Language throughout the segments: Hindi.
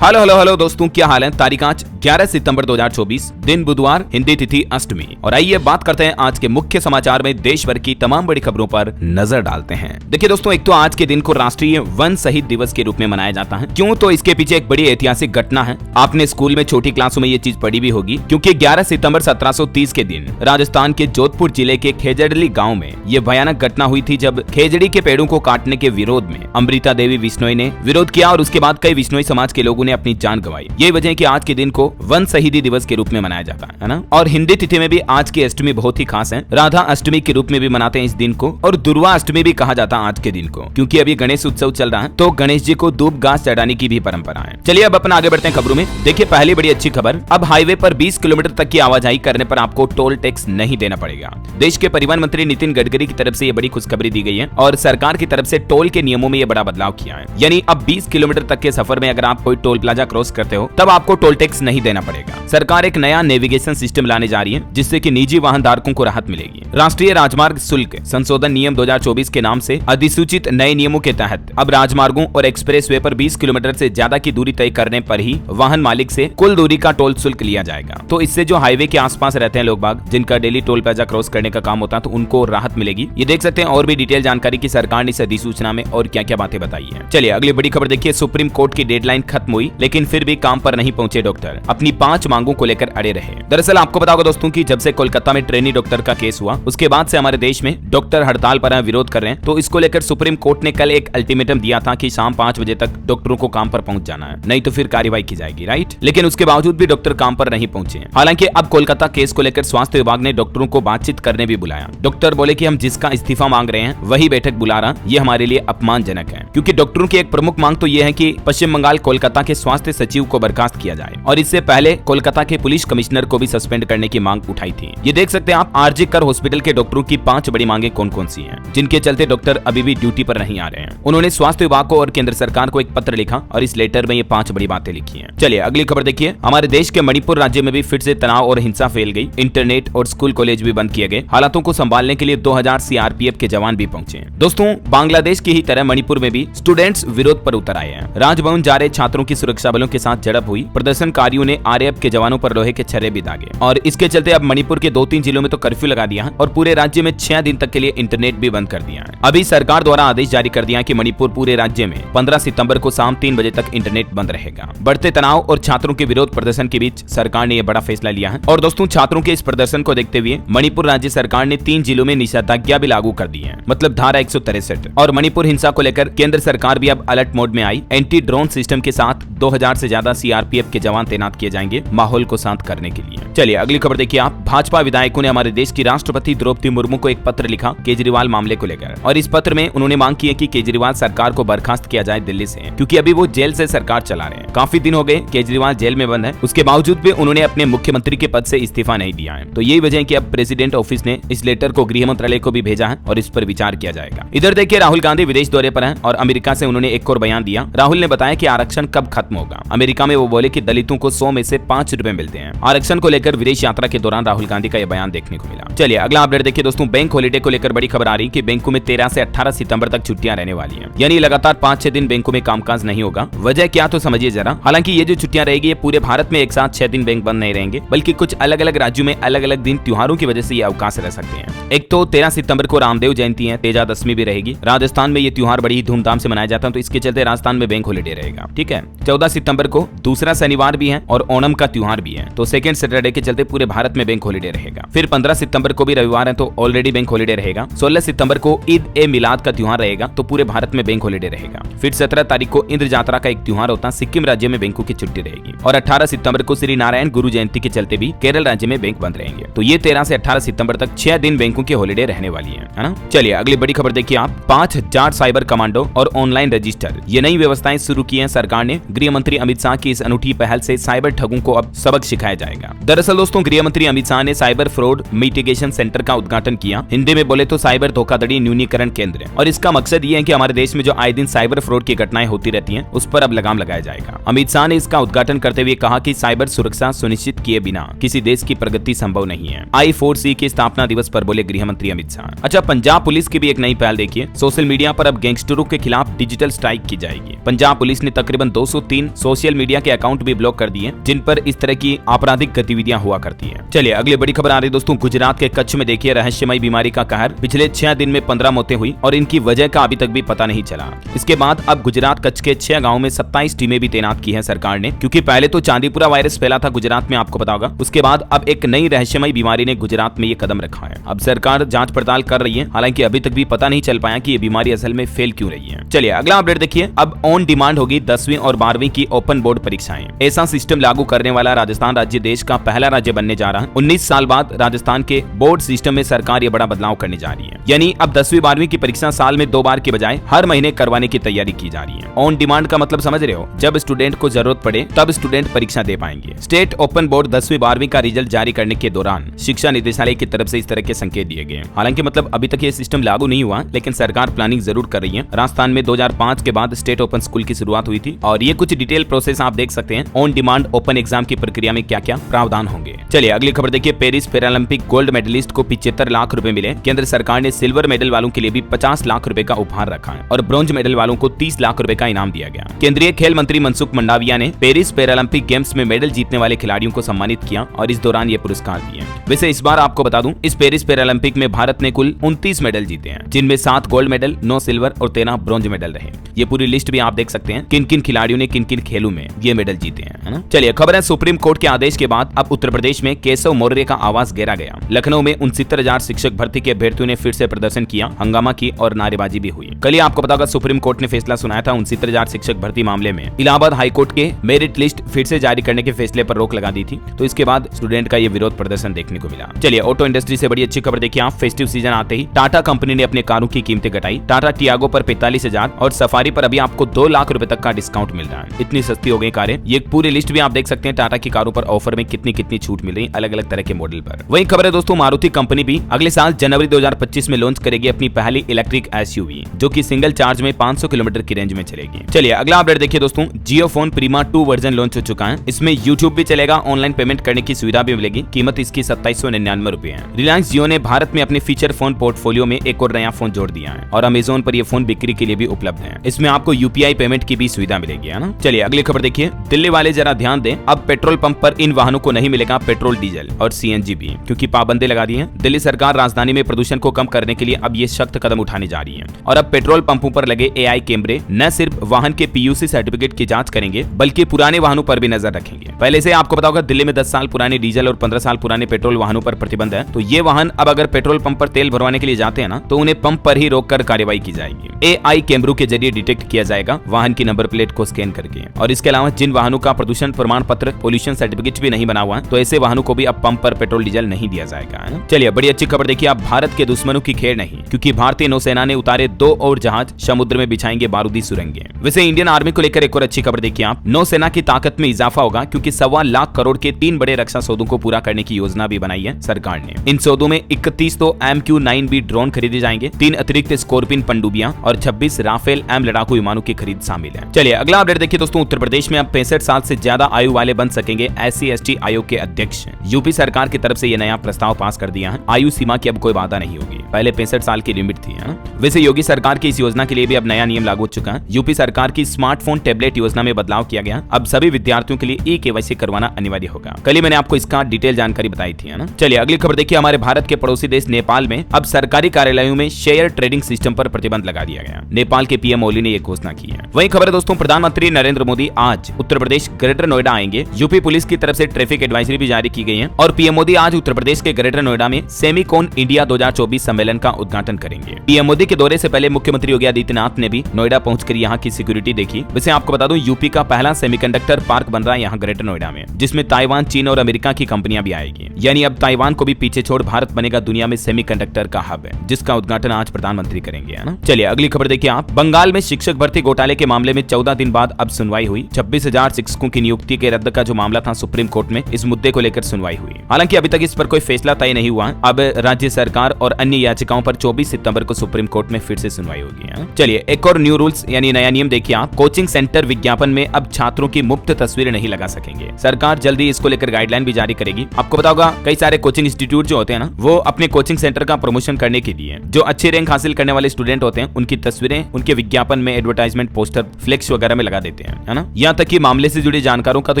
हेलो हेलो हेलो दोस्तों, क्या हाल है। तारीख आज 11 सितंबर 2024, दिन बुधवार, हिंदी तिथि अष्टमी। और आइए बात करते हैं आज के मुख्य समाचार में देश भर की तमाम बड़ी खबरों पर नजर डालते हैं। देखिए दोस्तों, एक तो आज के दिन को राष्ट्रीय वन शहीद दिवस के रूप में मनाया जाता है। क्यों? तो इसके पीछे एक बड़ी ऐतिहासिक घटना है। आपने स्कूल में छोटी क्लासों में ये चीज पढ़ी भी होगी, क्योंकि 11 सितंबर 1730 के दिन राजस्थान के जोधपुर जिले के खेजड़ली गाँव में ये भयानक घटना हुई थी, जब खेजड़ी के पेड़ों को काटने के विरोध में अमृता देवी बिश्नोई ने विरोध किया और उसके बाद कई बिश्नोई समाज के लोगों ने अपनी जान गंवाई। यही वजह है कि आज के दिन को वन शहीदी दिवस के रूप में मनाया जाता है ना। और हिंदी तिथि में भी आज की अष्टमी बहुत ही खास है। राधा अष्टमी के रूप में भी मनाते हैं इस दिन को, और दुर्वा अष्टमी भी कहा जाता है आज के दिन को, क्योंकि अभी गणेश उत्सव चल रहा है, तो गणेश जी को दूब घास चढ़ाने की भी परंपरा है। चलिए अब अपन आगे बढ़ते हैं खबरों में। देखिए पहली बड़ी अच्छी खबर, अब हाईवे पर 20 किलोमीटर तक की आवाजाही करने पर आपको टोल टैक्स नहीं देना पड़ेगा। देश के परिवहन मंत्री नितिन गडकरी की तरफ से ये बड़ी खुशखबरी दी गई है और सरकार की तरफ से टोल के नियमों में ये बड़ा बदलाव किया है। यानी अब 20 किलोमीटर तक के सफर में अगर आप कोई टोल प्लाजा क्रॉस करते हो तब आपको टोल टैक्स नहीं देना पड़ेगा। सरकार एक नया नेविगेशन सिस्टम लाने जा रही है, जिससे कि निजी वाहन धारकों को राहत मिलेगी। राष्ट्रीय राजमार्ग शुल्क संशोधन नियम 2024 के नाम से अधिसूचित नए नियमों के तहत अब राजमार्गों और एक्सप्रेसवे पर 20 किलोमीटर से ज्यादा की दूरी तय करने पर ही वाहन मालिक से कुल दूरी का टोल शुल्क लिया जाएगा। तो इससे जो हाईवे के आसपास रहते हैं लोग बाग, जिनका डेली टोल प्लाजा क्रॉस करने का काम होता है, तो उनको राहत मिलेगी। ये देख सकते हैं और भी डिटेल जानकारी की सरकार ने इस अधिसूचना में और क्या क्या बातें बताई है। चलिए अगली बड़ी खबर देखिए। सुप्रीम कोर्ट की डेडलाइन खत्म हुई, लेकिन फिर भी काम पर नहीं पहुंचे डॉक्टर, अपनी 5 मांगों को लेकर अड़े रहे। दरअसल आपको बता दो दोस्तों कि जब से कोलकाता में ट्रेनी डॉक्टर का केस हुआ, उसके बाद से हमारे देश में डॉक्टर हड़ताल पर विरोध कर रहे हैं। तो इसको लेकर सुप्रीम कोर्ट ने कल एक अल्टीमेटम दिया था कि शाम 5 बजे तक डॉक्टरों को काम पर पहुंच जाना है, नहीं तो फिर कार्रवाई की जाएगी, राइट। लेकिन उसके बावजूद भी डॉक्टर काम पर नहीं पहुंचे। हालांकि अब कोलकाता केस को लेकर स्वास्थ्य विभाग ने डॉक्टरों को बातचीत करने भी बुलाया। डॉक्टर बोले कि हम जिसका इस्तीफा मांग रहे हैं वही बैठक बुला रहा, ये हमारे लिए अपमानजनक है। क्योंकि डॉक्टरों की एक प्रमुख मांग तो यह है कि पश्चिम बंगाल कोलकाता के स्वास्थ्य सचिव को बर्खास्त किया जाए, और इससे पहले कोलकाता के पुलिस कमिश्नर को भी सस्पेंड करने की मांग उठाई थी। ये देख सकते हैं आप आरजी कर हॉस्पिटल के डॉक्टरों की 5 बड़ी मांगे कौन कौन सी हैं, जिनके चलते डॉक्टर अभी भी ड्यूटी पर नहीं आ रहे हैं। उन्होंने स्वास्थ्य विभाग को और केंद्र सरकार को एक पत्र लिखा और इस लेटर में ये 5 बड़ी बातें लिखी हैं। चलिए अगली खबर देखिए। हमारे देश के मणिपुर राज्य में भी फिर से तनाव और हिंसा फैल गई। इंटरनेट और स्कूल कॉलेज भी बंद किए गए। हालातों को संभालने के लिए 2000 सीआरपीएफ के जवान भी पहुंचे। दोस्तों, बांग्लादेश की ही तरह मणिपुर में भी स्टूडेंट्स विरोध पर उतर आए हैं। राजभवन जा रहे छात्रों की सुरक्षा बलों के साथ झड़प हुई। प्रदर्शनकारियों ने आरएएफ के जवानों पर लोहे के छर्रे भी दागे, और इसके चलते अब मणिपुर के 2-3 जिलों में तो कर्फ्यू लगा दिया है और पूरे राज्य में 6 दिन तक के लिए इंटरनेट भी बंद कर दिया है। अभी सरकार द्वारा आदेश जारी कर दिया है कि मणिपुर पूरे राज्य में 15 सितंबर को शाम 3 बजे तक इंटरनेट बंद रहेगा। बढ़ते तनाव और छात्रों के विरोध प्रदर्शन के बीच सरकार ने यह बड़ा फैसला लिया है। और दोस्तों, छात्रों के इस प्रदर्शन को देखते हुए मणिपुर राज्य सरकार ने 3 जिलों में निषेधाज्ञा भी लागू कर दी है, मतलब धारा 163। और मणिपुर हिंसा को लेकर केंद्र सरकार भी अब अलर्ट मोड में आई। एंटी ड्रोन सिस्टम के साथ 2000 से ज्यादा सीआरपीएफ के जवान तैनात किए जाएंगे माहौल को शांत करने के लिए। चलिए अगली खबर देखिए आप। भाजपा विधायकों ने हमारे देश की राष्ट्रपति द्रौपदी मुर्मू को एक पत्र लिखा केजरीवाल मामले को लेकर, और इस पत्र में उन्होंने मांग की है कि केजरीवाल सरकार को बर्खास्त किया जाए दिल्ली से, क्योंकि अभी वो जेल से सरकार चला रहे हैं। काफी दिन हो गए केजरीवाल जेल में बंद है, उसके बावजूद भी उन्होंने अपने मुख्यमंत्री के पद से इस्तीफा नहीं दिया है। तो यही वजह है कि अब प्रेसिडेंट ऑफिस ने इस लेटर को गृह मंत्रालय को भी भेजा है और इस पर विचार किया जाएगा। इधर देखिए राहुल गांधी विदेश दौरे पर हैं और अमेरिका से उन्होंने एक और बयान दिया। राहुल ने बताया कि आरक्षण कब खत्म होगा। अमेरिका में वो बोले कि दलितों को 100 में से 5 रुपए मिलते हैं। आरक्षण को लेकर विदेश यात्रा के दौरान राहुल गांधी का यह बयान देखने को मिला। चलिए अगला अपडेट देखिए दोस्तों। बैंक हॉलिडे को लेकर बड़ी खबर आ रही कि बैंकों में 13 से 18 सितंबर तक छुट्टियां रहने वाली हैं। यानी लगातार 5-6 दिन बैंकों में कामकाज नहीं होगा। वजह क्या तो समझिए जरा। हालांकि ये जो छुट्टियां रहेगी ये पूरे भारत में एक साथ 6 दिन बैंक बंद नहीं रहेंगे, बल्कि कुछ अलग अलग राज्यों में अलग अलग दिन त्योहारों की वजह से ये अवकाश रह सकते हैं। एक तो 13 सितंबर को रामदेव जयंती है, तेजा दशमी भी रहेगी। राजस्थान में ये त्योहार बड़ी धूमधाम से मनाया जाता है, तो इसके चलते राजस्थान में बैंक हॉलिडे रहेगा। ठीक है। 14 सितंबर को दूसरा शनिवार भी है और ओणम का त्योहार भी है, तो सेकंड सैटरडे के चलते पूरे भारत में बैंक हॉलिडे रहेगा। फिर 15 सितंबर को भी रविवार है, तो ऑलरेडी बैंक हॉलिडे रहेगा। 16 सितंबर को ईद ए मिलाद का त्योहार रहेगा, तो पूरे भारत में बैंक हॉलिडे रहेगा। फिर 17 तारीख को इंद्र जात्रा का एक त्योहार होता है, सिक्किम राज्य में बैंकों की छुट्टी रहेगी। और 18 सितंबर को श्री नारायण गुरु जयंती के चलते भी केरल राज्य में बैंक बंद रहेंगे। तो ये 13 से 18 सितंबर तक 6 दिन बैंकों की हॉलिडे रहने वाली है ना। चलिए अगली बड़ी खबर देखिए आप। 5000 साइबर कमांडो और ऑनलाइन रजिस्टर, ये नई व्यवस्थाएं शुरू की है सरकार ने। गृह मंत्री अमित शाह की इस अनूठी पहल से साइबर ठगों को अब सबक सिखाया जाएगा। दरअसल दोस्तों, गृह मंत्री अमित शाह शाह ने साइबर फ्रॉड मिटिगेशन सेंटर का उद्घाटन किया। हिंदी में बोले तो साइबर धोखाधड़ी न्यूनीकरण केंद्र। और इसका मकसद ये है कि हमारे देश में जो आए दिन साइबर फ्रॉड की घटनाएं होती रहती हैं, उस पर अब लगाम लगाया जाएगा। अमित शाह ने इसका उद्घाटन करते हुए कहा कि साइबर सुरक्षा सुनिश्चित किए बिना किसी देश की प्रगति संभव नहीं है। I4C के स्थापना दिवस पर बोले गृह मंत्री अमित शाह। अच्छा, पंजाब पुलिस की भी एक नई पहल देखिए। सोशल मीडिया पर अब गैंगस्टरों के खिलाफ डिजिटल स्ट्राइक की जाएगी। पंजाब पुलिस ने तकरीबन 203 सोशल मीडिया के अकाउंट भी ब्लॉक कर दिए जिन पर इस तरह की आपराधिक गतिविधियां हुआ करती है। चलिए अगली बड़ी खबर आ रही है दोस्तों, गुजरात के कच्छ में देखिए रहस्यमय बीमारी का कहर। पिछले 6 दिन में 15 मौतें हुई और इनकी वजह का अभी तक भी पता नहीं चला। इसके बाद अब गुजरात कच्छ के 6 गाँव में 27 टीमें भी तैनात की है सरकार ने, क्योंकि पहले तो चांदीपुरा वायरस फैला था गुजरात में, आपको पता होगा। उसके बाद अब एक नई रहस्यमय बीमारी ने गुजरात में ये कदम रखा है। अब सरकार जांच पड़ताल कर रही है, हालांकि अभी तक भी पता नहीं चल पाया कि ये बीमारी असल में फैल क्यों रही है। चलिए अगला अपडेट देखिए। अब ऑन डिमांड होगी 10वीं और 12वीं की ओपन बोर्ड परीक्षाएं। ऐसा सिस्टम लागू करने वाला राजस्थान राज्य देश का पहला राज्य बनने जा रहा है। 19 साल बाद राजस्थान के बोर्ड सिस्टम में सरकार ये बड़ा बदलाव करने जा रही है। यानी अब 10वीं 12वीं की परीक्षा साल में 2 बार के बजाय हर महीने करवाने की तैयारी की जा रही है। ऑन डिमांड का मतलब समझ रहे हो, जब स्टूडेंट को जरूरत पड़े तब स्टूडेंट परीक्षा दे पाएंगे। स्टेट ओपन बोर्ड 10वीं 12वीं का रिजल्ट जारी करने के दौरान शिक्षा निदेशालय की तरफ से इस तरह के संकेत दिए गए। हालांकि मतलब अभी तक ये सिस्टम लागू नहीं हुआ, लेकिन सरकार प्लानिंग जरूर कर रही है। राजस्थान में 2005 के बाद स्टेट ओपन स्कूल की शुरुआत हुई थी और ये कुछ डिटेल प्रोसेस आप देख सकते हैं। ऑन डिमांड ओपन एग्जाम की प्रक्रिया में क्या क्या प्रावधान होंगे। चलिए अगली खबर देखिए। पेरिस पैरालंपिक गोल्ड मेडलिस्ट को 75 लाख रुपए मिले। केंद्र सरकार ने सिल्वर मेडल वालों के लिए भी 50 लाख रुपए का उपहार रखा है और ब्रॉन्ज मेडल वालों को 30 लाख रुपए का इनाम दिया गया। केंद्रीय खेल मंत्री मनसुख मंडाविया ने पेरिस पैरालंपिक गेम्स में मेडल जीतने वाले खिलाड़ियों को सम्मानित किया और इस दौरान ये पुरस्कार दिए। वैसे इस बार आपको बता दूं, इस पेरिस पैरालंपिक में भारत ने कुल 29 मेडल जीते हैं, जिनमें 7 गोल्ड मेडल, 9 सिल्वर और 13 ब्रॉन्ज मेडल रहे। ये पूरी लिस्ट भी आप देख सकते हैं किन किन खिलाड़ियों ने किन किन खेलों में ये मेडल जीते हैं, है ना। चलिए खबर है, सुप्रीम कोर्ट के आदेश के बाद अब उत्तर प्रदेश में केशव मौर्य का आवास घेरा गया। लखनऊ में 69,000 शिक्षक भर्ती के अभ्यर्थियों ने फिर से प्रदर्शन किया, हंगामा की और नारेबाजी भी हुई। कल ही आपको पता होगा सुप्रीम कोर्ट ने फैसला सुनाया था 69,000 शिक्षक भर्ती मामले में। इलाहाबाद हाईकोर्ट के मेरिट लिस्ट फिर से जारी करने के फैसले पर रोक लगा दी थी, तो इसके बाद स्टूडेंट का ये विरोध प्रदर्शन देखने को मिला। चलिए ऑटो इंडस्ट्री से बड़ी अच्छी खबर देखिए आप। फेस्टिव सीजन आते ही टाटा कंपनी ने अपने कारों की कीमतें घटाई। टाटा टियागो पर 45,000 और सफारी पर अभी आपको 2 लाख रुपए तक का डिस्काउंट मिल रहा है। इतनी सस्ती हो गई कारें। ये पूरी लिस्ट भी आप देख सकते हैं टाटा की कारों पर ऑफर में कितनी कितनी छूट मिल रही है अलग अलग तरह के मॉडल पर। वही खबर है दोस्तों, मारुति कंपनी भी अगले साल जनवरी 2025 में लॉन्च करेगी अपनी पहली इलेक्ट्रिक एसयूवी, जो कि सिंगल चार्ज में 500 किलोमीटर की रेंज में चलेगी। चलिए अगला अपडेट देखिए दोस्तों, जियो फोन प्रीमा 2 वर्जन लॉन्च हो चुका है। इसमें यूट्यूब भी चलेगा, ऑनलाइन पेमेंट करने की सुविधा भी मिलेगी। कीमत इसकी 2799 रुपए है। रिलायंस जियो ने भारत में अपने फीचर फोन पोर्टफोलियो में एक और नया फोन जोड़ दिया है और अमेजोन पर यह फोन बिक्री के लिए भी उपलब्ध है। इसमें आपको यूपीआई पेमेंट की भी सुविधा मिलेगी, है ना। चलिए अगली खबर देखिए, दिल्ली वाले जरा ध्यान दें, अब पेट्रोल पंप पर इन वाहनों को नहीं मिलेगा पेट्रोल, डीजल और सीएनजी भी, क्योंकि पाबंदी लगा दी है। दिल्ली सरकार राजधानी में प्रदूषण को कम करने के लिए अब ये सख्त कदम उठाने जा रही है और अब पेट्रोल पंपों पर लगे एआई कैमरे न सिर्फ वाहन के पीयूसी सर्टिफिकेट की जांच करेंगे, बल्कि पुराने वाहनों पर भी नजर रखेंगे। पहले से आपको पता होगा दिल्ली में 10 साल पुराने डीजल और 15 साल पुराने पेट्रोल वाहनों पर प्रतिबंध है। तो ये वाहन अब अगर पेट्रोल पंप पर तेल भरवाने के लिए जाते हैं ना, तो उन्हें पंप पर ही रोककर कार्रवाई की जाएगी। एआई कैमरों के जरिए डिटेक्ट किया जाएगा वाहन की नंबर प्लेट को स्कैन करके। और इसके अलावा जिन वाहनों का प्रदूषण प्रमाण पत्र पोल्यूशन सर्टिफिकेट भी नहीं बना हुआ है, तो ऐसे वाहनों को भी अब पंप पर पेट्रोल डीजल नहीं दिया जाएगा, है ना। चलिए बड़ी अच्छी खबर देखिए, अब भारत के दुश्मनों की खेर नहीं, क्योंकि भारतीय नौसेना ने उतारे 2 और जहाज, समुद्र में बिछाएंगे बारूदी सुरंगें। वैसे इंडियन आर्मी को लेकर एक और अच्छी खबर देखिए आप, नौसेना की ताकत में इजाफा होगा, क्योंकि 1.25 लाख करोड़ के 3 बड़े रक्षा सौदों को पूरा करने की योजना भी बनाई है सरकार ने। इन सौदों में 31 तो MQ-9B ड्रोन खरीदे जाएंगे, 3 अतिरिक्त स्कॉर्पियन पनडुब्बियां और 26 राफेल M लड़ाकू विमानों की खरीद शामिल है। चलिए अगला अपडेट देखिए दोस्तों, उत्तर प्रदेश में अब 65 साल से ज्यादा आयु वाले बन सकेंगे SC/ST आयोग के अध्यक्ष। यूपी सरकार की तरफ से यह नया प्रस्ताव पास कर दिया है। आयु सीमा की अब कोई बाधा नहीं होगी, पहले 65 साल की लिमिट थी, है ना। वैसे योगी सरकार की इस योजना के लिए भी अब नया नियम लागू हो चुका है। यूपी सरकार की स्मार्टफोन टैबलेट योजना में बदलाव किया गया। अब सभी विद्यार्थियों के लिए E-KYC करवाना अनिवार्य होगा। कल ही मैंने आपको इसका डिटेल जानकारी बताई थी, है ना। चलिए अगली खबर देखिए, हमारे भारत के पड़ोसी देश नेपाल में अब सरकारी कार्यालयों में शेयर ट्रेडिंग सिस्टम पर प्रतिबंध लगा दिया गया। नेपाल के पीएम ओली ने यह घोषणा की है। वही खबर है दोस्तों, प्रधानमंत्री नरेंद्र मोदी आज उत्तर प्रदेश ग्रेटर नोएडा आएंगे। यूपी पुलिस की तरफ से ट्रैफिक एडवाइजरी भी जारी की गई है और पीएम मोदी आज उत्तर प्रदेश के ग्रेटर नोएडा में सेमीकॉन इंडिया 2024 सम्मेलन का उद्घाटन करेंगे। पीएम मोदी के दौरे से पहले मुख्यमंत्री योगी आदित्यनाथ ने भी नोएडा पहुंचकर यहां की सिक्योरिटी देखी। वैसे आपको बता दूं, यूपी का पहला सेमीकंडक्टर पार्क बन रहा है यहां ग्रेटर नोएडा में, जिसमें ताइवान, चीन और अमेरिका की कंपनियां भी आएगी। यानी अब ताइवान को भी पीछे छोड़ भारत बनेगा दुनिया में सेमीकंडक्टर का हब है, जिसका उद्घाटन आज प्रधानमंत्री करेंगे, है ना। चलिए अगली खबर देखिए आप, बंगाल में शिक्षक भर्ती घोटाले के मामले में 14 दिन बाद अब सुनवाई हुई। 26,000 शिक्षकों की नियुक्ति के रद्द का जो मामला था सुप्रीम कोर्ट में, इस मुद्दे को लेकर सुनवाई हुई। हालांकि अभी तक इस पर कोई फैसला तय नहीं हुआ। अब राज्य सरकार और अन्य याचिकाओं पर 24 सितंबर को सुप्रीम कोर्ट में फिर से सुनवाई होगी। चलिए एक और न्यू रूल्स यानी नया नियम देखिए आप। कोचिंग सेंटर विज्ञापन में अब छात्रों की मुफ्त तस्वीरें नहीं लगा सकेंगे। सरकार जल्दी इसको लेकर गाइडलाइन भी जारी करेगी। आपको पता होगा कई सारे कोचिंग इंस्टीट्यूट जो होते हैं ना, वो अपने कोचिंग सेंटर का प्रमोशन करने के लिए जो अच्छे रैंक हासिल करने वाले स्टूडेंट होते हैं उनकी तस्वीरें उनके विज्ञापन में, एडवर्टाइजमेंट पोस्टर, फ्लेक्स वगैरह में लगा देते हैं, है ना। यहाँ तक कि मामले से जुड़े जानकारों का तो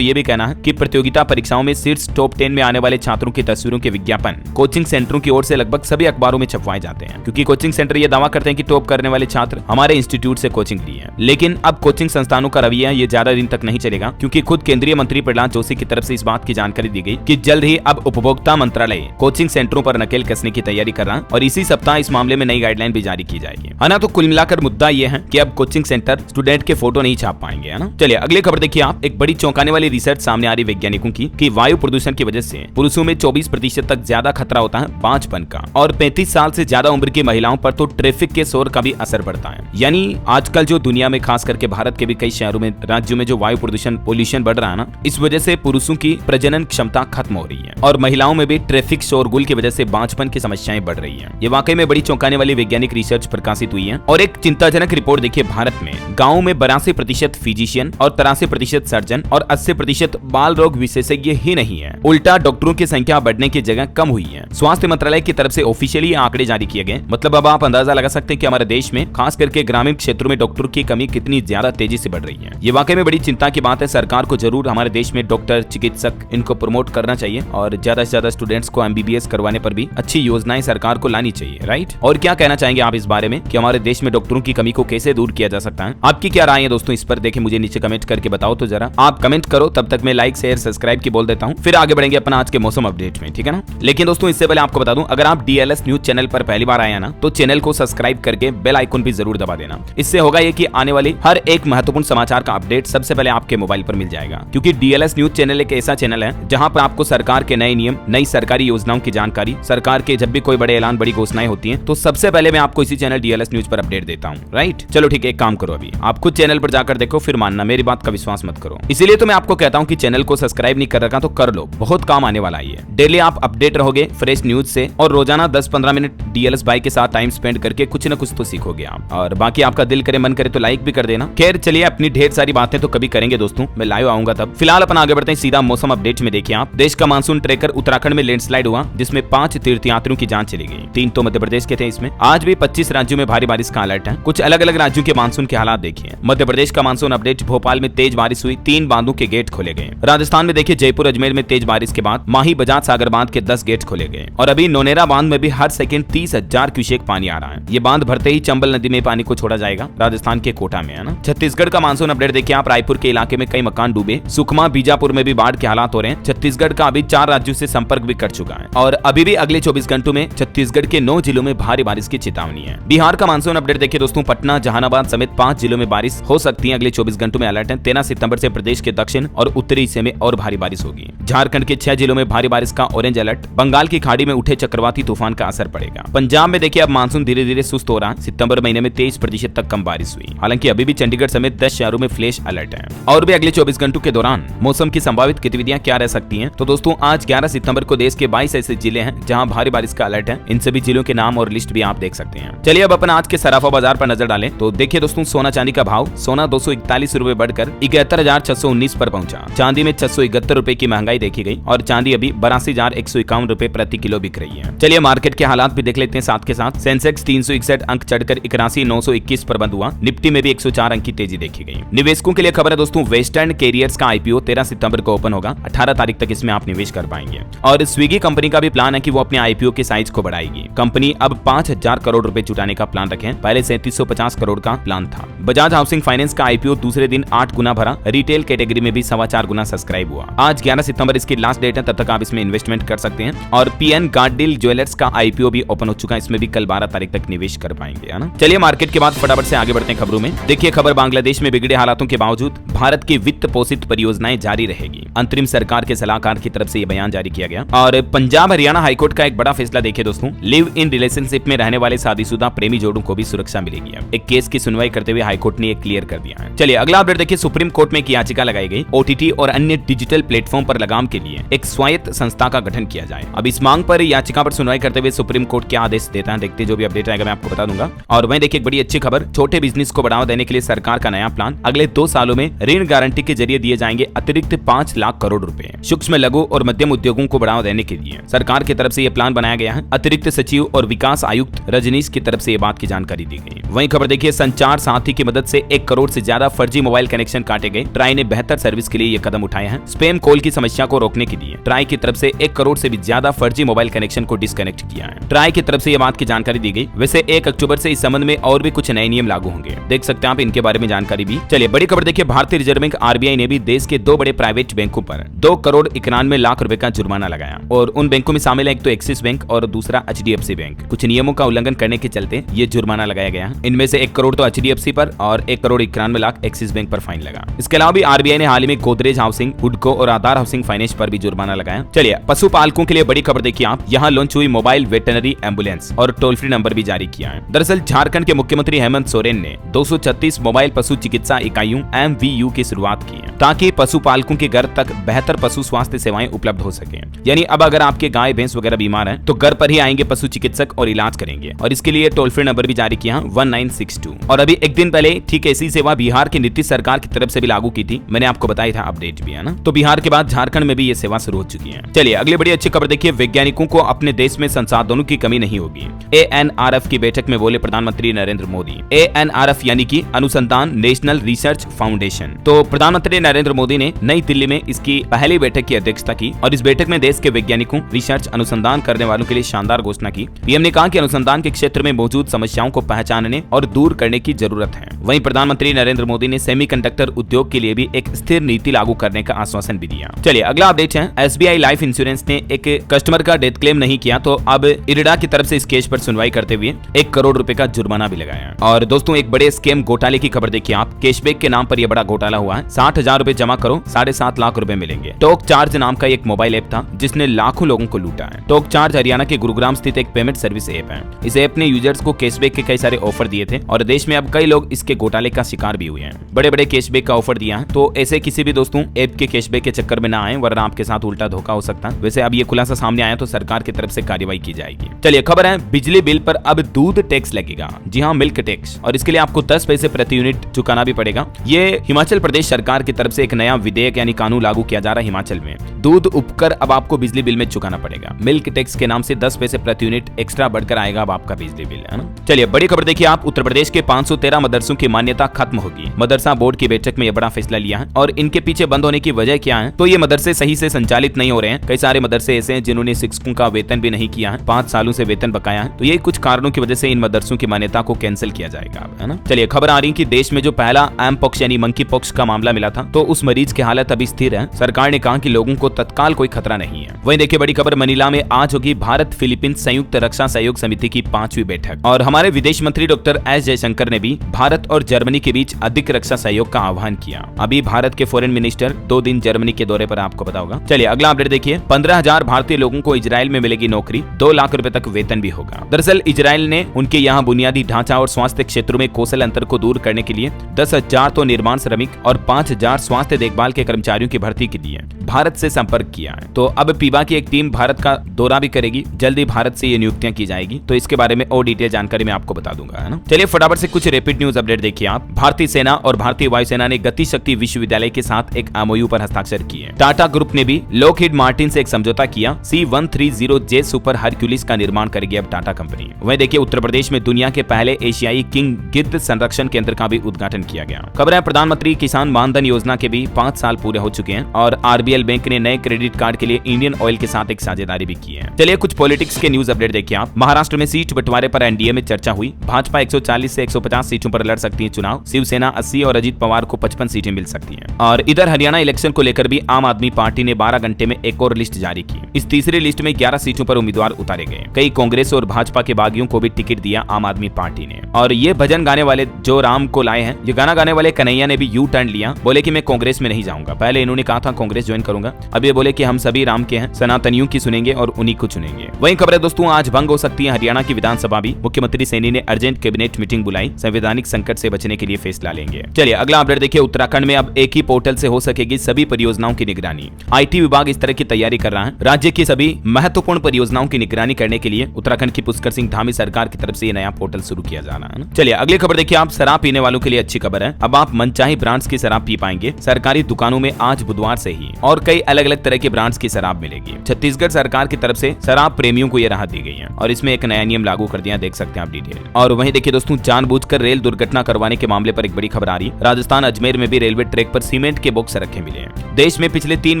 ये भी कहना है कि प्रतियोगिता परीक्षाओं में शीर्ष टॉप 10 में आने वाले छात्रों की तस्वीरों के विज्ञापन कोचिंग सेंटरों की ओर से लगभग सभी अखबारों में छपवाए जाते हैं, क्योंकि कोचिंग सेंटर ये दावा करते हैं कि टॉप करने वाले छात्र हमारे इंस्टीट्यूट से कोचिंग ली है। लेकिन अब कोचिंग संस्थानों का रवैया ये ज्यादा दिन तक नहीं चलेगा, क्योंकि खुद केंद्रीय मंत्री प्रहलाद जोशी की तरफ से इस बात की जानकारी दी गई कि जल्द ही अब उपभोक्ता मंत्रालय कोचिंग सेंटरों पर नकेल कसने की तैयारी कर रहा है और इसी सप्ताह इस मामले में नई गाइडलाइन भी जारी की जाएगी, है ना। तो कुल मिलाकर मुद्दा ये है कि अब कोचिंग सेंटर स्टूडेंट के फोटो नहीं छाप पाएंगे, है ना। चलिए अगली खबर देखिए आप। एक बड़ी चौंकाने वाली रिसर्च सामने आ रही वैज्ञानिकों की कि वायु प्रदूषण की वजह से पुरुषों में 24% तक ज्यादा खतरा होता है बांझपन का, और 35 साल से ज्यादा उम्र की महिलाओं पर तो ट्रैफिक के शोर का भी असर पड़ता है। यानी आजकल जो दुनिया में, खास करके भारत के भी कई शहरों में, राज्यों में जो वायु प्रदूषण पोल्यूशन बढ़ रहा है ना, इस वजह से पुरुषों की प्रजनन क्षमता खत्म हो रही है और महिलाओं में भी ट्रैफिक शोरगुल की वजह से बांझपन की समस्याएं बढ़ रही हैं। ये वाकई में बड़ी चौंकाने वाली वैज्ञानिक रिसर्च प्रकाशित हुई है। और एक चिंताजनक रिपोर्ट देखिए, भारत में गाँव में 82% फिजिशियन और 83% सर्जन और 80% बाल रोग विशेषज्ञ ही नहीं है, उल्टा डॉक्टरों की संख्या बढ़ने की जगह कम हुई है। स्वास्थ्य मंत्रालय की तरफ से ऑफिशियली आंकड़े जारी किए गए। मतलब अब आप अंदाजा लगा सकते हैं कि हमारे देश में खास करके ग्रामीण क्षेत्रों में डॉक्टरों की कमी कितनी ज्यादा तेजी से बढ़ रही है। ये वाकई में बड़ी चिंता की बात है। सरकार को जरूर हमारे देश में डॉक्टर, चिकित्सक इनको प्रमोट करना चाहिए और ज्यादा से ज्यादा स्टूडेंट्स को MBBS करवाने पर भी अच्छी योजनाएं सरकार को लानी चाहिए, राइट। और क्या कहना चाहेंगे आप इस बारे में कि हमारे देश में डॉक्टरों की कमी को कैसे दूर किया जा सकता है? आपकी क्या राय है दोस्तों इस पर? देखिए मुझे नीचे कमेंट करके बताओ तो जरा। आप कमेंट करो, तब तक मैं लाइक, शेयर, सब्सक्राइब की बोल देता हूँ, फिर आगे बढ़ेंगे अपना आज के मौसम अपडेट में, ठीक है ना। लेकिन दोस्तों इससे पहले आपको बता दूं, अगर आप DLS न्यूज चैनल पर पहली बार आए हैं ना, तो चैनल को सब्सक्राइब करके बेल आइकन भी जरूर दबा देना। इससे होगा ये कि आने वाली हर एक महत्वपूर्ण समाचार का अपडेट सबसे पहले आपके मोबाइल पर मिल जाएगा, क्योंकि DLS न्यूज चैनल एक ऐसा चैनल है जहां पर आपको सरकार के नए नियम, नई सरकारी योजनाओं की जानकारी, सरकार के जब भी कोई बड़े ऐलान, बड़ी घोषणाएं होती हैं, तो सबसे पहले मैं आपको इसी चैनल DLS न्यूज पर अपडेट देता हूं, राइट। चलो ठीक है, एक काम करो, अभी आप खुद चैनल पर जाकर देखो, फिर मानना, मेरी बात का विश्वास मत करो। इसीलिए तो मैं आपको कहता हूं कि चैनल को सब्सक्राइब नहीं कर रखा तो कर लो, बहुत काम आने वाला है। डेली आप अपडेट रहोगे फ्रेश न्यूज से, और रोजाना 10-15 मिनट DLS भाई के साथ टाइम स्पेंड करके कुछ न कुछ तो सीखोगे आप। और बाकी आपका दिल करे, मन करे तो लाइक भी कर देना। खैर चलिए, अपनी ढेर सारी बातें तो कभी करेंगे दोस्तों, मैं लाइव आऊंगा तब। फिलहाल अपन आगे बढ़ते हैं सीधा मौसम अपडेट में। देखिए आप, देश का मानसून ट्रैकर उत्तराखंड में लैंडस्लाइड हुआ, जिसमें 5 तीर्थयात्रियों की जान चली गई। 3 तो मध्य प्रदेश के थे इसमें। आज भी 25 राज्यों में भारी बारिश का अलर्ट है। कुछ अलग अलग राज्यों के मानसून के हालात देखिए। मध्य प्रदेश का मानसून अपडेट, भोपाल में तेज बारिश हुई, 3 बांधों के गेट खोले गए। राजस्थान में देखिए, जयपुर, अजमेर में तेज बारिश के बाद माही बजाज सागर बांध के 10 गेट खोले गए। और अभी नोनेरा बांध में भी हर सेकंड 30,000 क्यूसेक पानी आ रहा है। ये बांध भरते ही चंबल नदी में पानी को छोड़ा जाएगा, राजस्थान के कोटा में, है ना। छत्तीसगढ़ का मानसून अपडेट देखिए आप, रायपुर के इलाके में कई मकान डूबे। सुकमा, बीजापुर में भी बाढ़ के हालात हो रहे हैं। छत्तीसगढ़ का अभी 4 राज्यों से संपर्क भी कर चुका है और अभी भी अगले 24 घंटों में छत्तीसगढ़ के 9 जिलों में भारी बारिश की चेतावनी है। बिहार का मानसून अपडेट देखिए दोस्तों, पटना, जहानाबाद समेत 5 जिलों में बारिश हो सकती है अगले 24 घंटों में, अलर्ट है। 13 सितंबर से प्रदेश के दक्षिण और उत्तरी हिस्से में और भारी बारिश होगी। झारखंड के 6 जिलों में भारी बारिश का ऑरेंज अलर्ट। बंगाल की खाड़ी में उठे चक्रवाती तूफान का असर पड़ेगा। पंजाब में देखिए अब मानसून धीरे धीरे सुस्त हो रहा है। सितंबर महीने में 23% तक कम बारिश हुई। हालांकि अभी भी चंडीगढ़ समेत 10 शहरों में फ्लैश अलर्ट है। और भी अगले 24 घंटों के दौरान मौसम की संभावित गतिविधियां क्या रह सकती हैं? तो दोस्तों आज 11 सितंबर को देश के 22 ऐसे जिले हैं जहां भारी बारिश का अलर्ट है। इन सभी जिलों के नाम और लिस्ट भी आप देख सकते हैं। चलिए अब अपन आज के सराफा बाजार पर नजर डालें तो देखिए दोस्तों, सोना चांदी का भाव, सोना 241 रुपए बढ़कर 71,619 पर पहुंचा। चांदी में 671 रुपए की महंगाई देखी गई और चांदी अभी 82,151 रुपए प्रति किलो बिक रही है। चलिए मार्केट के हालात भी देख लेते हैं साथ के साथ। सेंसेक्स 361 अंक चढ़कर 81,921 पर बंद हुआ। निफ्टी में भी 104 अंक की तेजी देखी गई। निवेशकों के लिए खबर है दोस्तों, वेस्टर्न कैरियर्स का IPO 13 सितंबर को ओपन होगा। 18 तारीख तक इसमें आप निवेश कर पाएंगे। और स्विगी कंपनी का भी प्लान है कि वो अपने IPO के साइज को बढ़ाएगी। कंपनी अब 5,000 करोड़ रुपए जुटाने का प्लान रखे, पहले 3750 करोड़ का प्लान था। बजाज हाउसिंग फाइनेंस का IPO दूसरे दिन 8 गुना भरा। रिटेल कैटेगरी में भी 4.25 गुना सब्सक्राइब हुआ। आज 11 सितंबर इसकी लास्ट डेट है, तब तक आप इसमें इन्वेस्टमेंट कर सकते हैं। और PN गार्डिल ज्वेलर्स का IPO भी ओपन हो चुका है, इसमें भी कल 12 तारीख तक निवेश कर पाएंगे, है ना। चलिए मार्केट के बाद फटाफट से आगे बढ़ते हैं खबरों में। देखिए खबर, बांग्लादेश में बिगड़े हालातों के बावजूद भारत की वित्त पोषित परियोजनाएं जारी रहेगी। अंतरिम सरकार के सलाहकार की तरफ से यह बयान जारी किया गया। और पंजाब हरियाणा हाईकोर्ट का एक बड़ा फैसला देखिए दोस्तों, लिव इन रिलेशनशिप में रहने वाले शादीशुदा प्रेमी जोड़ों को भी सुरक्षा मिलेगी। एक केस की सुनवाई करते हुए हाईकोर्ट ने ये क्लियर कर दिया है। चलिए अगला अपडेट देखिए, सुप्रीम कोर्ट में एक याचिका लगाई गई। OTT और अन्य डिजिटल प्लेटफॉर्म पर लगाम के लिए एक स्वायत्त स्वायत्त संस्था का गठन किया जाए। अब इस मांग पर याचिका पर सुनवाई करते हुए सुप्रीम कोर्ट क्या आदेश देता है, देखते जो भी अपडेट आएगा मैं आपको बता दूंगा। और वहीं देखिए एक बड़ी अच्छी खबर, छोटे बिजनेस को बढ़ावा देने के लिए सरकार का नया प्लान। अगले 2 सालों में ऋण गारंटी के जरिए दिए जाएंगे अतिरिक्त 5 लाख करोड़ रुपए। सूक्ष्म, लघु और मध्यम उद्योगों को बढ़ावा देने के लिए सरकार की तरफ से यह प्लान बनाया गया है। अतिरिक्त सचिव और विकास आयुक्त रजनीश की तरफ से ये बात की जानकारी दी गई। वहीं खबर देखिए, संचार साथी की मदद से 1 करोड़ से ज्यादा फर्जी मोबाइल कनेक्शन काटे गए। ट्राई ने बेहतर सर्विस के लिए ये कदम उठाया है। स्पैम कॉल की समस्या को रोकने के लिए ट्राई की तरफ से 1 करोड़ से भी ज्यादा फर्जी मोबाइल कनेक्शन को डिस्कनेक्ट किया है। ट्राई की तरफ से ये बात की जानकारी दी गई। वैसे 1 अक्टूबर से इस संबंध में और भी कुछ नए नियम लागू होंगे, देख सकते हैं आप इनके बारे में जानकारी भी। चलिए बड़ी खबर देखिए, भारतीय रिजर्व बैंक आरबीआई ने भी देश के 2 बड़े प्राइवेट बैंकों पर 2 करोड़ 91 लाख रुपए का जुर्माना लगाया। और उन बैंकों में शामिल है एक तो एक्सिस बैंक और दूसरा एचडीएफसी बैंक। कुछ नियमों का उल्लंघन करने के चलते ये जुर्माना लगाया गया। इनमें से 1 करोड़ तो एचडीएफसी पर और 1 करोड़ 91 लाख एक्सिस बैंक पर फाइन लगा। इसके अलावा भी आरबीआई ने हाल ही में गोदरेज हाउसिंग, हुडको और आधार हाउसिंग फाइनेंस पर भी जुर्माना लगाया। चलिए पशुपालकों के लिए बड़ी खबर देखिए आप, यहाँ लॉन्च हुई मोबाइल वेटरनरी एम्बुलेंस और टोल फ्री नंबर भी जारी किया है। दरअसल झारखंड के मुख्यमंत्री हेमंत सोरेन ने 236 मोबाइल पशु चिकित्सा इकाइयों MVU की शुरुआत की है, ताकि पशुपालकों के घर तक बेहतर पशु स्वास्थ्य सेवाएं उपलब्ध हो सके। यानी अब अगर आपके गाय भैंस वगैरह बीमार है तो घर पर ही आएंगे पशु चिकित्सक और इलाज करेंगे। और इसके लिए टोल फ्री नंबर भी जारी किया 1962। और अभी एक दिन पहले ठीक ऐसी सेवा बिहार की नीतीश सरकार की तरफ से भी लागू की थी, मैंने आपको बताया था, अपडेट भी है ना। तो बिहार के बाद झारखंड में भी ये सेवा शुरू हो चुकी है। चलिए अगली बड़ी अच्छी खबर देखिए, वैज्ञानिकों को अपने देश में संसाधनों की कमी नहीं होगी। ANRF की बैठक में बोले प्रधानमंत्री नरेंद्र मोदी। ANRF यानी कि अनुसंधान नेशनल रिसर्च फाउंडेशन। तो प्रधानमंत्री नरेंद्र मोदी ने नई दिल्ली में इसकी पहली बैठक की अध्यक्षता की और इस बैठक में देश के वैज्ञानिकों, रिसर्च अनुसंधान करने वालों के लिए शानदार घोषणा की। पीएम ने कहा कि अनुसंधान के क्षेत्र में मौजूद समस्याओं को पहचानने और दूर करने की जरूरत है। वहीं प्रधानमंत्री नरेंद्र मोदी ने सेमीकंडक्टर उद्योग के लिए भी एक स्थिर नीति लागू करने का आश्वासन भी दिया। चलिए अगला अपडेट है, SBI लाइफ इंश्योरेंस ने एक कस्टमर का डेथ क्लेम नहीं किया तो अब इरडा की तरफ से इस केस पर सुनवाई करते हुए 1 करोड़ रुपए का जुर्माना भी लगाया। और दोस्तों एक बड़े स्कैम घोटाले की खबर देखिए आप, कैशबैक के नाम पर यह बड़ा घोटाला हुआ है। 60,000 रुपए जमा करो 7.5 लाख रुपए मिलेंगे। टॉक चार्ज नाम का एक मोबाइल ऐप था जिसने लाखों लोगों को लूटा है। टॉक चार्ज हरियाणा के गुरुग्राम स्थित एक पेमेंट सर्विस ऐप है। इस ऐप ने यूजर्स को कैशबैक के कई सारे ऑफर दिए थे और देश में अब कई लोग इसके घोटाले का शिकार भी हुए हैं। बड़े बड़े कैशबैक का ऑफर दिया है, तो ऐसे किसी भी दोस्तों ऐप के कैशबैक के चक्कर में ना आए, वरना आपके साथ उल्टा धोखा हो सकता है। वैसे अब ये खुलासा सामने आया तो सरकार की तरफ से कार्रवाई की जाएगी। चलिए खबर है, बिजली बिल पर अब दूध टैक्स लगेगा। जी हाँ, मिल्क टैक्स, और इसके लिए आपको 10 पैसे प्रति यूनिट चुकाना भी पड़ेगा। ये हिमाचल प्रदेश सरकार की तरफ से एक नया विधेयक यानी कानून लागू किया जा रहा है हिमाचल में। दूध उपकर अब आपको बिजली बिल में चुकाना पड़ेगा। मिल्क टैक्स के नाम से 10 पैसे प्रति यूनिट एक्स्ट्रा बढ़कर आएगा अब आपका बिजली बिल, है ना। चलिए बड़ी खबर देखिए आप, उत्तर प्रदेश के 513 मदरसों की मान्यता खत्म होगी। मदरसा बोर्ड की बैठक में यह बड़ा फैसला लिया है। और इनके पीछे बंद होने की वजह क्या है, तो ये मदरसे सही से संचालित नहीं हो रहे हैं। कई सारे मदरसे ऐसे हैं जिन्होंने शिक्षकों का वेतन भी नहीं किया है, 5 सालों से वेतन बकाया है। तो ये कुछ कारणों की वजह से इन मदरसों की मान्यता को कैंसिल किया जाएगा, है ना। चलिए खबर आ रही कि देश में जो पहला एम पॉक्स यानी मंकी पॉक्स का मामला मिला था, तो उस मरीज की हालत अभी स्थिर है। सरकार ने कहा कि लोगों को तत्काल कोई खतरा नहीं है। वहीं देखिए बड़ी खबर, मनीला में आज होगी भारत फिलीपींस संयुक्त रक्षा सहयोग समिति की 5वीं बैठक। और हमारे विदेश मंत्री डॉक्टर एस जयशंकर ने भी भारत और जर्मनी के बीच अधिक रक्षा सहयोग का आह्वान किया। अभी भारत के फॉरेन मिनिस्टर 2 दिन जर्मनी के दौरे पर, आपको पता होगा। चलिए अगला अपडेट देखिए, 15,000 भारतीय लोगों को इजराइल में मिलेगी नौकरी, 2 लाख रुपए तक वेतन भी होगा। दरअसल इजराइल ने उनके यहाँ बुनियादी ढांचा और स्वास्थ्य क्षेत्रों में कौशल अंतर को दूर करने के लिए 10,000 तो निर्माण श्रमिक और 5,000 स्वास्थ्य देखभाल के कर्मचारियों की भर्ती के लिए भारत से संपर्क किया है। तो अब पीबा की एक टीम भारत का दौरा भी करेगी, जल्दी भारत से ये नियुक्तियां की जाएगी। तो इसके बारे में और डिटेल जानकारी मैं आपको बता दूंगा, है ना। चलिए फटाफट से कुछ रैपिड न्यूज अपडेट देखिए आप। भारतीय सेना और भारतीय वायुसेना ने गति शक्ति विश्वविद्यालय के साथ एक MOU पर हस्ताक्षर किए। टाटा ग्रुप ने भी लॉकहीड मार्टिन से एक समझौता किया। C-130J सुपर हरक्यूलिस का निर्माण करेगी अब टाटा कंपनी। वहीं देखिए उत्तर प्रदेश में दुनिया के पहले एशियाई किंग गिद्ध संरक्षण केंद्र का भी उद्घाटन किया गया। खबर है, प्रधानमंत्री किसान मानधन योजना के भी 5 साल पूरे हो चुके हैं और RBL बैंक ने नए क्रेडिट कार्ड के लिए इंडियन ऑयल के साथ एक साझेदारी भी की है। चलिए कुछ पॉलिटिक्स के न्यूज अपडेट देखिए आप। महाराष्ट्र में सीट बंटवारे पर एनडीए में चर्चा हुई। भाजपा 140 से 150 सीटों पर लड़ सकती है चुनाव। शिवसेना 80 और अजीत पवार को 55 सीटें मिल सकती हैं। और इधर हरियाणा इलेक्शन को लेकर भी आम आदमी पार्टी ने 12 घंटे में एक और लिस्ट जारी की। इस तीसरी लिस्ट में 11 सीटों पर उम्मीदवार उतारे गए। कई कांग्रेस और भाजपा के बागियों को भी टिकट दिया आम आदमी पार्टी ने। और ये भजन गाने वाले जो राम को लाए हैं, ये गाना गाने वाले कन्हैया ने भी यू टर्न लिया, बोले कि मैं कांग्रेस में नहीं जाऊंगा। पहले इन्होंने कहा था कांग्रेस ज्वाइन करूंगा, अब अब ये बोले कि हम सभी राम के हैं, सनातनियों की सुनेंगे और उन्हीं को चुनेंगे। वहीं खबर है दोस्तों, आज भंग हो सकती है हरियाणा की विधानसभा भी। मुख्यमंत्री सैनी ने अर्जेंट कैबिनेट मीटिंग बुलाई, संवैधानिक संकट से बचने के लिए फैसला लेंगे। चलिए अगला अपडेट देखिए, उत्तराखंड में अब एक ही पोर्टल से हो सकेगी सभी परियोजनाओं की निगरानी। IT विभाग इस तरह की तैयारी कर रहा है। राज्य की सभी महत्वपूर्ण परियोजनाओं की निगरानी करने के लिए उत्तराखंड की पुष्कर सिंह धामी सरकार की तरफ से ये नया पोर्टल शुरू किया जा रहा है। चलिए अगली खबर देखिए, आप शराब पीने वालों के लिए अच्छी खबर है। अब आप मनचाही ब्रांड्स की शराब पी पाएंगे। सरकारी दुकानों में आज बुधवार से ही और कई अलग अलग तरह के ब्रांड्स की शराब मिलेगी। छत्तीसगढ़ सरकार की तरफ से शराब प्रेमियों को यह राहत दी गई है और इसमें एक नया नियम लागू कर दिया, देख सकते हैं आप डिटेल। और वहीं देखिए दोस्तों, जानबूझकर रेल दुर्घटना करवाने के मामले पर एक बड़ी खबर आ रही है। राजस्थान अजमेर में भी रेलवे ट्रैक पर सीमेंट के बॉक्स रखे मिले हैं। देश में पिछले 3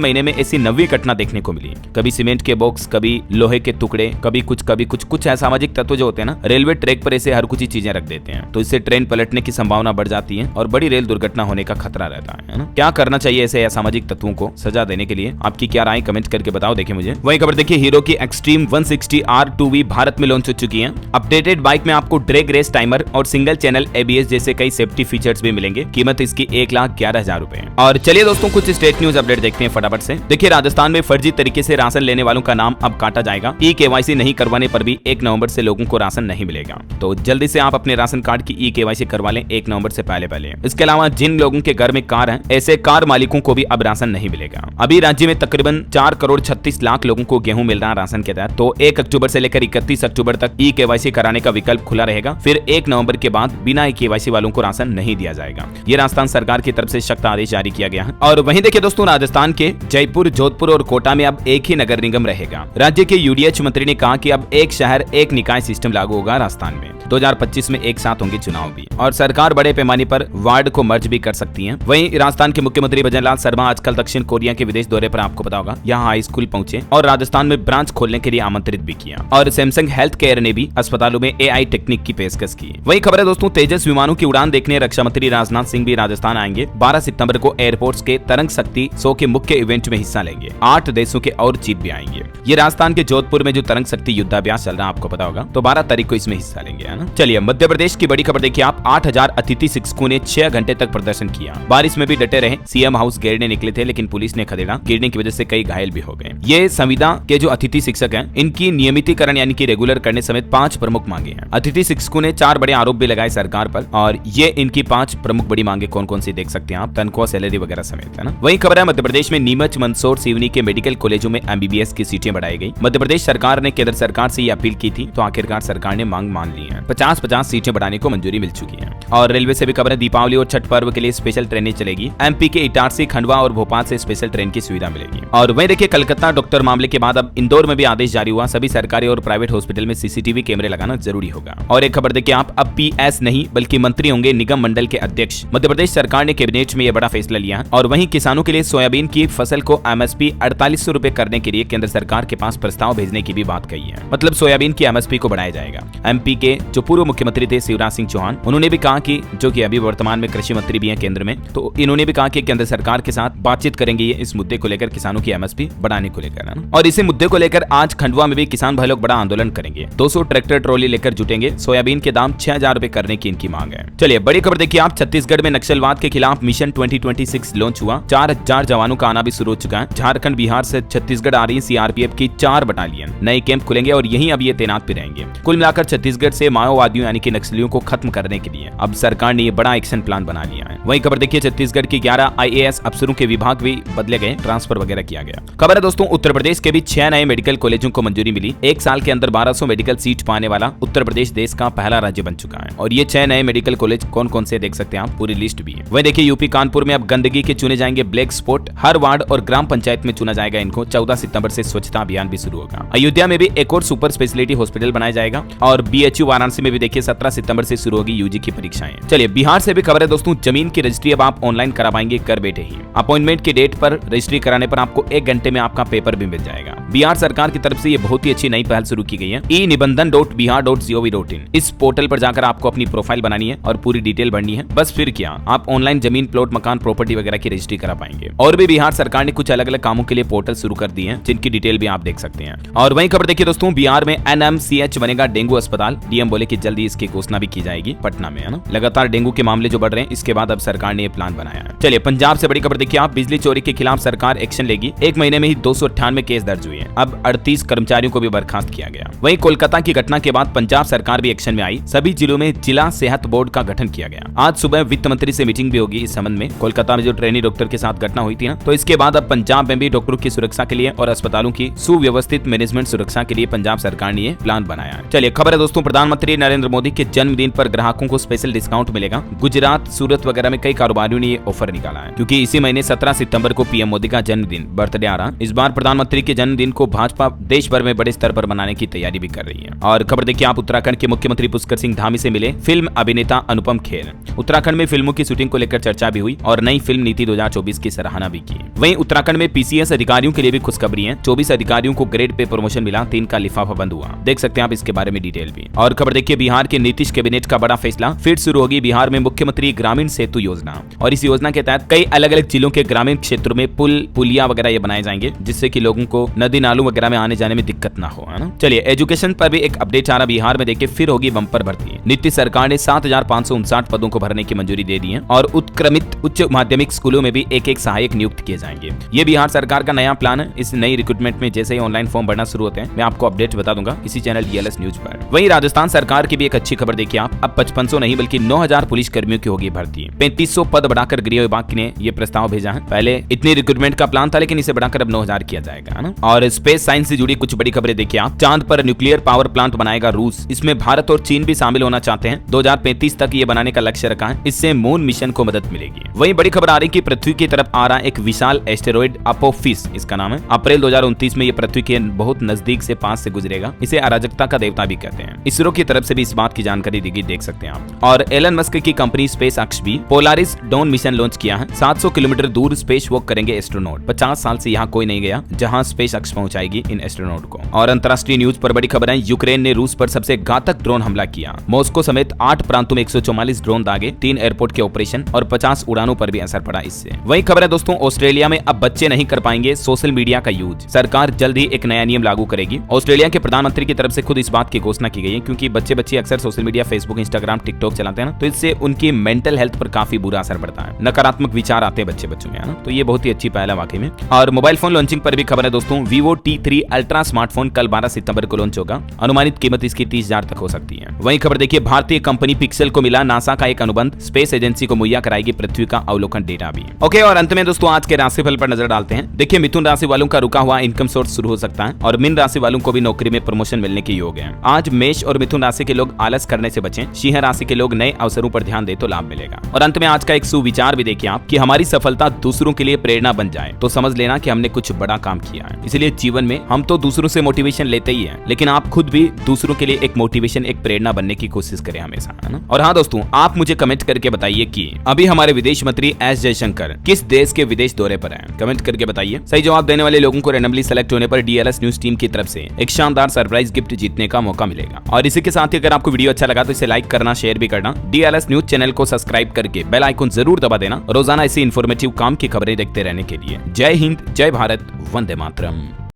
महीने में ऐसी 9वीं घटना देखने को मिली। कभी सीमेंट के बॉक्स, कभी लोहे के टुकड़े, कभी कुछ असामाजिक तत्व जो होते हैं ना, रेलवे ट्रैक पर ऐसे हर कुछ चीजें रख देते हैं, तो इससे ट्रेन पलटने की संभावना बढ़ जाती है और बड़ी रेल दुर्घटना होने का खतरा रहता है ना। क्या करना चाहिए ऐसे असामाजिक तत्वों को सजा देने के लिए? आपकी क्या राय कमेंट करके बताओ, देखिए मुझे। वही खबर देखिए, हीरो की एक्सट्रीम 160 R2V भारत में लॉन्च हो चुकी है। अपडेटेड बाइक में आपको ड्रैग रेस टाइमर और सिंगल चैनल ABS जैसे कई सेफ्टी फीचर्स भी मिलेंगे। कीमत इसकी 1,11,000 रुपए। और चलिए दोस्तों, कुछ स्टेट न्यूज अपडेट देखते हैं फटाफट से। देखिए, राजस्थान में फर्जी तरीके से राशन लेने वालों का नाम अब काटा जाएगा। eKYC नहीं करवाने पर भी 1 नवंबर से लोगों को राशन नहीं मिलेगा, तो जल्दी से आप अपने राशन कार्ड की eKYC करवा लें 1 नवंबर से पहले। इसके अलावा जिन लोगों के घर में कार है, ऐसे कार मालिकों को भी अब राशन नहीं मिलेगा। अभी राज्य में तकरीबन 4,36,00,000 लोगों को गेहूं मिल रहा है राशन के तहत, तो 1 अक्टूबर से लेकर 31 अक्टूबर तक eKYC कराने का विकल्प खुला रहेगा। फिर 1 नवंबर के बाद बिना eKYC वालों को राशन नहीं दिया जाएगा। ये राजस्थान सरकार की तरफ से सख्त आदेश जारी किया गया है। और वहीं देखिए दोस्तों, राजस्थान के जयपुर, जोधपुर और कोटा में अब एक ही नगर निगम रहेगा। राज्य के UDH मंत्री ने कहा कि अब एक शहर एक निकाय सिस्टम लागू होगा राजस्थान में। 2025 में एक साथ होंगे चुनाव भी, और सरकार बड़े पैमाने पर वार्ड को मर्ज भी कर सकती है। वहीं राजस्थान के मुख्यमंत्री भजनलाल शर्मा आजकल दक्षिण कोरिया के विदेश दौरे पर, आपको पता होगा, यहाँ हाई स्कूल पहुंचे और राजस्थान में ब्रांच खोलने के लिए आमंत्रित भी किया। और सैमसंग हेल्थ केयर ने भी अस्पतालों में AI टेक्निक की पेशकश की। वही खबर है दोस्तों, तेजस विमानों की उड़ान देखने रक्षा मंत्री राजनाथ सिंह भी राजस्थान आएंगे। 12 सितंबर को एयरपोर्ट्स के तरंग शक्ति 100 के मुख्य इवेंट में हिस्सा लेंगे। 8 देशों के और चीफ भी आएंगे। ये राजस्थान के जोधपुर में जो तरंग शक्ति युद्धाभ्यास चल रहा है, आपको पता होगा, तो 12 तारीख को इसमें हिस्सा लेंगे, है ना। चलिए मध्य प्रदेश की बड़ी खबर देखिए आप। 8,000 अतिथि शिक्षकों ने 6 घंटे तक प्रदर्शन किया। बारिश में भी डटे रहे। CM हाउस घेरने निकले थे, लेकिन पुलिस ने खदेड़ा। गिरने की वजह से कई घायल भी हो गए। ये संविदा के जो अतिथि शिक्षक हैं, इनकी नियमितीकरण यानी कि रेगुलर करने समेत 5 प्रमुख मांगे हैं। अतिथि शिक्षकों ने 4 बड़े आरोप भी लगाए सरकार पर, और ये इनकी 5 प्रमुख बड़ी मांगे कौन कौन सी देख सकते हैं आप, तनख्वाह, सैलरी वगैरह समेत, है ना। वही खबर है मध्य प्रदेश में नीमच, मंदसौर, सिवनी के मेडिकल कॉलेजों में MBBS की सीटें बढ़ाई गई। मध्य प्रदेश सरकार ने केंद्र सरकार से ये अपील की थी, तो आखिरकार सरकार ने मांग मान ली है। 50-50 सीटें बढ़ाने को मंजूरी मिल चुकी है। और रेलवे से भी खबर है, दीपावली और छठ पर्व के लिए स्पेशल ट्रेनें चलेगी। MP के इटारसी, खंडवा और भोपाल से स्पेशल ट्रेन की सुविधा मिलेगी। और वहीं देखिए, कलकत्ता डॉक्टर मामले के बाद अब इंदौर में भी आदेश जारी हुआ। सभी सरकारी और प्राइवेट हॉस्पिटल में CCTV कैमरे लगाना जरूरी होगा। और एक खबर देखिए आप, अब PS नहीं बल्कि मंत्री होंगे निगम मंडल के अध्यक्ष। मध्य प्रदेश सरकार ने कैबिनेट में यह बड़ा फैसला लिया। और वहीं किसानों के लिए सोयाबीन की फसल को MSP 4800 रुपए करने के लिए केंद्र सरकार के पास प्रस्ताव भेजने की भी बात कही है। मतलब सोयाबीन की MSP को बढ़ाया जाएगा। MP के जो पूर्व मुख्यमंत्री थे शिवराज सिंह चौहान, उन्होंने भी कहा कि, जो कि अभी वर्तमान में कृषि मंत्री भी हैं केंद्र में, तो इन्होंने भी कहा कि केंद्र सरकार के साथ बातचीत करेंगे ये इस मुद्दे को लेकर, किसानों की MSP बढ़ाने को लेकर, है ना। और इसी मुद्दे को लेकर आज खंडवा में भी किसान भाई लोग बड़ा आंदोलन करेंगे। 200 ट्रैक्टर ट्रॉली लेकर जुटेंगे। सोयाबीन के दाम 6,000 रुपए करने की इनकी मांग है। चलिए बड़ी खबर देखिए आप, छत्तीसगढ़ में नक्सलवाद के खिलाफ मिशन 2026 लॉन्च हुआ। 4,000 जवानों का आना भी शुरू हो चुका है। झारखंड, बिहार से छत्तीसगढ़ आ रही CRPF की 4 बटालियन नए कैंप खुलेंगे और यहीं अब ये तैनात भी रहेंगे। कुल मिलाकर छत्तीसगढ़ से माओवादियों यानी कि नक्सलियों को खत्म करने के लिए अब सरकार ने ये बड़ा एक्शन प्लान बना लिया है। वहीं खबर देखिए, छत्तीसगढ़ की 11 IAS अफसरों के विभाग भी बदले गए, ट्रांसफर वगैरह किया गया। खबर है दोस्तों, उत्तर प्रदेश के भी 6 नए मेडिकल कॉलेजों को मंजूरी मिली। 1 साल के अंदर 1200 मेडिकल सीट पाने वाला उत्तर प्रदेश देश का पहला राज्य बन चुका है। और ये 6 नए मेडिकल कॉलेज कौन कौन से देख सकते हैं आप, पूरी लिस्ट भी है। वहीं देखिए, यूपी कानपुर में अब गंदगी के चुने जाएंगे ब्लैक स्पॉट। हर वार्ड और ग्राम पंचायत में चुना जाएगा इनको। 14 सितंबर से स्वच्छता अभियान भी शुरू होगा। अयोध्या में भी एक और सुपर स्पेशलिटी हॉस्पिटल बनाया जाएगा। और BHU वाराणसी में भी देखिए 17 सितंबर से शुरू होगी UG की परीक्षाएं। चलिए बिहार से भी खबर है दोस्तों, जमीन की रजिस्ट्री अब आप ऑनलाइन करा पाएंगे घर बैठे ही। अपॉइंटमेंट की डेट पर रजिस्ट्री कराने पर आपको 1 घंटे में आपका पेपर भी मिल जाएगा। बिहार सरकार की तरफ से ये बहुत ही अच्छी नई पहल शुरू की गई है। e-nibandan.bihar.gov.in इस पोर्टल पर जाकर आपको अपनी प्रोफाइल बनानी है और पूरी डिटेल भरनी है। बस फिर क्या, आप ऑनलाइन जमीन, प्लॉट, मकान, प्रॉपर्टी वगैरह की रजिस्ट्री करा पाएंगे। और भी बिहार सरकार ने कुछ अलग अलग कामों के लिए पोर्टल शुरू कर दिए हैं, जिनकी डिटेल भी आप देख सकते हैं। और वही खबर देखिए दोस्तों, बिहार में NMCH बनेगा डेंगू अस्पताल। डीएम बोले कि जल्दी इसकी घोषणा भी की जाएगी पटना में, है ना। लगातार डेंगू के मामले जो बढ़ रहे हैं, इसके बाद अब सरकार ने ये प्लान बनाया है। चलिए पंजाब से बड़ी खबर देखिए आप, बिजली चोरी के खिलाफ सरकार एक्शन लेगी। एक महीने में ही 298 केस दर्ज हुए हैं। अब 38 कर्मचारियों को भी बर्खास्त किया गया। वहीं कोलकाता की घटना के बाद पंजाब सरकार भी एक्शन में आई। सभी जिलों में जिला सेहत बोर्ड का गठन किया गया। आज सुबह वित्त मंत्री से मीटिंग भी होगी इस संबंध में। कोलकाता में जो ट्रेनी डॉक्टर के साथ घटना हुई थी ना, तो इसके बाद अब पंजाब में भी डॉक्टरों की सुरक्षा के लिए और अस्पतालों की सुव्यवस्थित मैनेजमेंट सुरक्षा के लिए पंजाब सरकार ने ये प्लान बनाया है। चलिए खबर है दोस्तों, प्रधानमंत्री नरेंद्र मोदी के जन्मदिन पर ग्राहकों को स्पेशल डिस्काउंट मिलेगा। गुजरात, सूरत वगैरह में कई कारोबारियों ने ये ऑफर निकाला है, क्योंकि इसी महीने 17 सितंबर को पीएम मोदी का जन्मदिन, बर्थडे आ रहा। इस बार प्रधानमंत्री के जन्मदिन को भाजपा देश भर में बड़े स्तर पर मनाने की तैयारी भी कर रही है। और खबर देखिए आप, उत्तराखंड के मुख्यमंत्री पुष्कर सिंह धामी से मिले फिल्म अभिनेता अनुपम खेर। उत्तराखंड में फिल्मों की शूटिंग को लेकर चर्चा भी हुई और नई फिल्म नीति 2024 की सराहना भी की। वहीं उत्तराखंड में पीसीएस अधिकारियों के लिए भी खुशखबरी है। 24 अधिकारियों को ग्रेड पे प्रमोशन मिला, 3 का लिफाफा बंद हुआ। देख सकते हैं आप इसके बारे में डिटेल भी। और खबर देखिए, बिहार के नीतीश कैबिनेट का बड़ा फैसला, फिर शुरू होगी बिहार में मुख्यमंत्री ग्रामीण सेतु योजना। और इस योजना के तहत कई अलग अलग जिलों के ग्रामीण क्षेत्रों में पुल, पुलिया वगैरह ये बनाए जाएंगे, जिससे कि लोगों को नदी नालों वगैरह में आने जाने में दिक्कत ना हो, है ना। चलिए एजुकेशन पर भी एक अपडेट आ रहा। बिहार में देखिए फिर होगी बम्पर भर्ती। नीतीश सरकार ने 7,559 पदों को भरने की मंजूरी दे दी है और उत्क्रमित उच्च माध्यमिक स्कूलों में भी एक सहायक नियुक्त किए जाएंगे। ये बिहार सरकार का नया प्लान है। इस नई रिक्रूटमेंट में जैसे ही ऑनलाइन फॉर्म भरना शुरू होते हैं, मैं आपको अपडेट बता दूंगा इसी चैनल DLS न्यूज पर। वहीं राजस्थान सरकार की भी एक अच्छी खबर देखिए आप, अब 5500 नहीं बल्कि 9000 पुलिस कर्मियों की होगी भर्ती। 3500 पद बढ़ाकर गृह विभाग ने ये प्रस्ताव भेजा है। पहले इतनी रिक्रूटमेंट का प्लान था, लेकिन इसे बढ़ाकर अब 9000 किया जाएगा, है ना। और स्पेस साइंस से जुड़ी कुछ बड़ी खबरें देखिए आप, चांद पर न्यूक्लियर पावर प्लांट बनाएगा रूस। इसमें भारत और चीन भी शामिल होना चाहते हैं। 2035 तक ये बनाने का लक्ष्य रखा है। इससे मून मिशन को मदद मिलेगी। वहीं बड़ी खबर आ रही कि पृथ्वी की तरफ आ रहा एक विशाल एस्टेरॉइड अपोफिस, इसका नाम है। अप्रैल 2029 में ये पृथ्वी के बहुत नजदीक से पास से गुजरेगा। इसे अराजकता का देवता भी कहते हैं। इसरो की तरफ से भी इस बात की जानकारी दी गई, देख सकते हैं आप। और एलन मस्क की कंपनी स्पेस एक्स भी पोलारिस डॉन मिशन लॉन्च किया है। 700 किलोमीटर दूर स्पेस वॉक करेंगे एस्ट्रोनॉट। 50 साल से यहाँ कोई नहीं गया, जहाँ स्पेस एक्स पहुंचाएगी इन एस्ट्रोनॉट को। और अंतरराष्ट्रीय न्यूज पर बड़ी खबर है, यूक्रेन ने रूस पर सबसे घातक ड्रोन हमला किया। मॉस्को समेत 8 प्रांतों में 144 ड्रोन दागे, 3 एयरपोर्ट के ऑपरेशन और 50 उड़ानों पर भी असर पड़ा इससे। वही खबर है दोस्तों, ऑस्ट्रेलिया में अब बच्चे नहीं कर पाएंगे सोशल मीडिया का यूज। सरकार जल्द ही एक नया नियम लागू करेगी। ऑस्ट्रेलिया के प्रधानमंत्री की तरफ से खुद इस बात की घोषणा की गई है, क्योंकि बच्चे अक्सर social media, Facebook, Instagram, TikTok चलाते हैं ना, तो इससे उनकी मेंटल हेल्थ पर काफी बुरा असर पड़ता है। नकारात्मक विचार आते हैं बच्चों में, है ना। तो ये बहुत ही अच्छी पहल है वाकई में। और मोबाइल फोन लॉन्चिंग पर भी खबर है दोस्तों, Vivo T3 अल्ट्रा स्मार्टफोन कल 12 सितंबर को लॉन्च होगा। अनुमानित कीमत इसकी 30,000 तक हो सकती है। वहीं खबर देखिए, भारतीय कंपनी पिक्सल को मिला नासा का एक अनुबंध, स्पेस एजेंसी को मुहैया कराएगी पृथ्वी का अवलोकन डेटा भी। ओके, और अंत में दोस्तों आज के राशिफल पर नजर डालते हैं। देखिए मिथुन राशि वालों का रुका हुआ इनकम सोर्स शुरू हो सकता है और मीन राशि वालों को भी नौकरी में प्रमोशन मिलने के योग है। आज मेष और मिथुन राशि के लोग आलस करने से बचें। सिंह राशि के लोग नए अवसरों पर ध्यान दे तो लाभ मिलेगा। और अंत में आज का एक सुविचार भी देखिए आप, कि हमारी सफलता दूसरों के लिए प्रेरणा बन जाए तो समझ लेना कि हमने कुछ बड़ा काम किया है। इसलिए जीवन में हम तो दूसरों से मोटिवेशन लेते ही हैं, लेकिन आप खुद भी दूसरों के लिए एक मोटिवेशन, एक प्रेरणा बनने की कोशिश करें हमेशा, है ना। और हाँ दोस्तों, आप मुझे कमेंट करके बताइए कि अभी हमारे विदेश मंत्री एस जयशंकर किस देश के विदेश दौरे पर हैं। कमेंट करके बताइए। सही जवाब देने वाले लोगों को रैंडमली सेलेक्ट होने पर DLS न्यूज टीम की तरफ से एक शानदार सरप्राइज गिफ्ट जीतने का मौका मिलेगा। और इसी के साथ ही अगर आपको वीडियो अच्छा लगा तो इसे लाइक करना, शेयर भी करना। DLS न्यूज चैनल को सब्सक्राइब करके बेल आइकन जरूर दबा देना, रोजाना ऐसी इन्फॉर्मेटिव काम की खबरें देखते रहने के लिए। जय हिंद, जय भारत, वंदे मातरम।